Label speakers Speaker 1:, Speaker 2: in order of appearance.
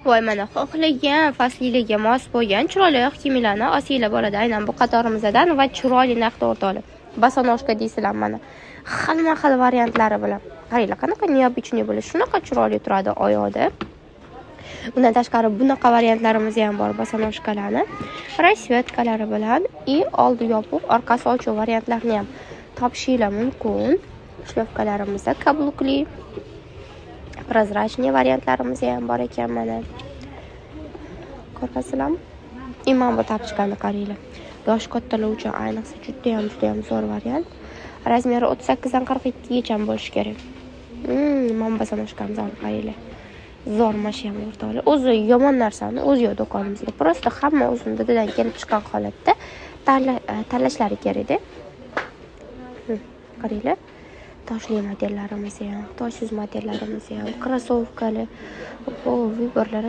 Speaker 1: Voy, mana xohlagan fasliga mos bo'lgan chiroyli kiyimlarni olsanglar bo'ladi. Aynan bu qatorimizdan va chiroyli narxda o'rtoqlar. Bosonojka deysizlar mana. Xilma-xil variantlari bilan. Qaranglar, qanaqa neobichniy bo'ladi. Shunaqa chiroyli turadi oyoqda. Undan tashqari bunaqa variantlarimiz ham bor bosonojkalarni. Rasvetkalari bilan oldi yopiq, orqasi ochiq variantlarni ham topishinglar mumkin. Shlyovkalarimizda kablukli prozrachniy variantlarimiz ham bor ekan mana. Ko'rasizlarmi? Mana bu tapchkani qaranglar. Yosh kattalar uchun ayniqsa juda ham zo'r variant. Razmeri 38 dan 42 gacha bo'lishi kerak. Mana bu bosonojkamiz qaranglar. Zo'r mashina o'rtoqlar. O'zi yomon narsani o'zi yo'q do'konimizda. Prosta hamma o'zini dadidan kelib chiqqan holatda tanlashlari kerak-da. Qaranglar. Toshli modellarimiz ham, toshsiz modellarimiz ham, krossovkali, viborlar